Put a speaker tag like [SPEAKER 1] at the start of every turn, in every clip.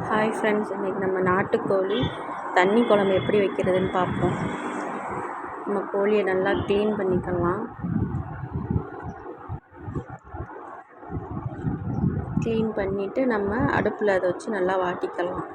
[SPEAKER 1] Hi friends, இன்றைக்கி நம்ம நாட்டுக்கோழி தண்ணி குழம்பு எப்படி வைக்கிறதுன்னு பார்ப்போம். நம்ம கோழியை நல்லா க்ளீன் பண்ணிக்கலாம். க்ளீன் பண்ணிவிட்டு நம்ம அடுப்பில் அதை வச்சு நல்லா வாட்டிக்கலாம்.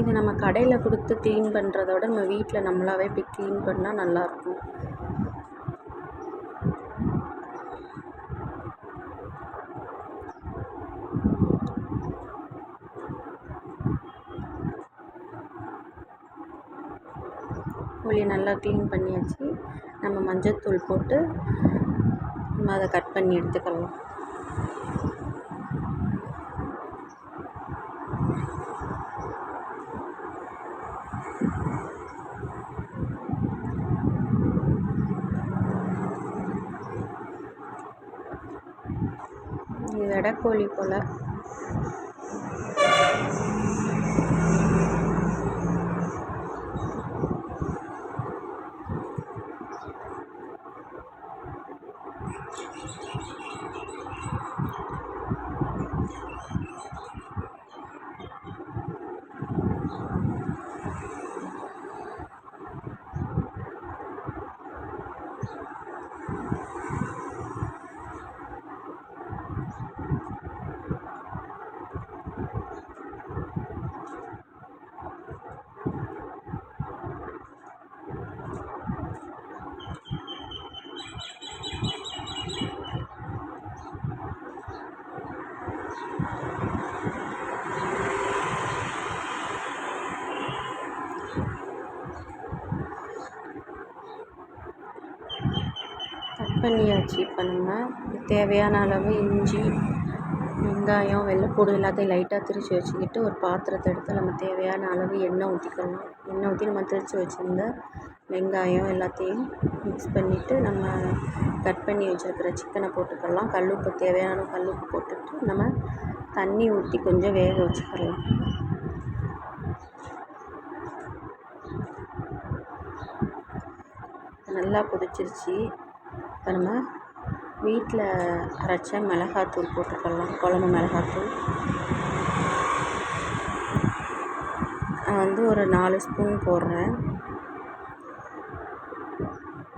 [SPEAKER 1] இது நம்ம கடையில் கொடுத்து க்ளீன் பண்ணுறத விட நம்ம வீட்டில் நம்மளாவே போய் க்ளீன் பண்ணால் நல்லாயிருக்கும். கோழியை நல்லா க்ளீன் பண்ணியாச்சு. நம்ம மஞ்சள்தூள் போட்டு நம்ம அதை கட் பண்ணி எடுத்துக்கலாம். இது வெடைக்கோழி போல். கட் பண்ணியாச்சு. இப்போ நம்ம தேவையான அளவு இஞ்சி, வெங்காயம், வெள்ளைப்பூடு எல்லாத்தையும் லைட்டாக திரித்து வச்சுக்கிட்டு ஒரு பாத்திரத்தை எடுத்து நம்ம தேவையான அளவு எண்ணெய் ஊற்றிக்கலாம். எண்ணெய் ஊற்றி நம்ம திரித்து வச்சுருந்த வெங்காயம் எல்லாத்தையும் மிக்ஸ் பண்ணிவிட்டு நம்ம கட் பண்ணி வச்சுருக்கிற சிக்கனை போட்டுக்கலாம். கல்லுப்பு தேவையான கல்லுப்பு போட்டுட்டு நம்ம தண்ணி ஊற்றி கொஞ்சம் வேக வச்சுக்கலாம். நல்லா கொதிச்சிருச்சு. இப்போ நம்ம வீட்டில் அரைச்ச மிளகாத்தூள் போட்டுக்கலாம். குழம்பு மிளகாத்தூள் நான் ஒரு 4 ஸ்பூன் போடுறேன்.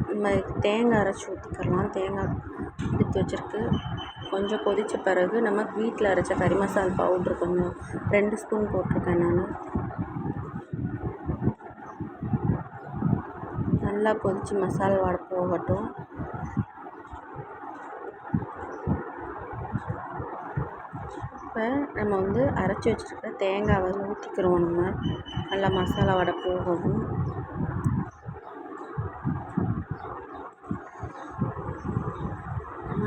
[SPEAKER 1] நம்ம தேங்காய் அரைச்சி ஊற்றிக்கலாம். தேங்காய் எடுத்து வச்சுருக்கு. கொஞ்சம் கொதித்த பிறகு நம்ம வீட்டில் அரைச்ச கறி மசாலா பவுட்ரு கொஞ்சம் 2 ஸ்பூன் போட்டிருக்கேன் நான். நல்லா கொதித்து மசாலா வாடை போகட்டும். இப்போ நம்ம அரைச்சி வச்சுருக்க தேங்காவை ஊற்றிக்கிறோம். நம்ம நல்லா மசாலா வாடை போகணும்.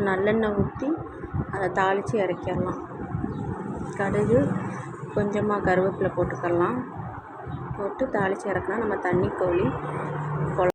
[SPEAKER 1] நல்லெண்ணெய் ஊற்றி அதை தாளித்து இறக்கிடலாம். கடுகு, கொஞ்சமாக கருவேப்பிலை போட்டுக்கலாம். போட்டு தாளித்து இறக்குனா நம்ம தண்ணி கோழி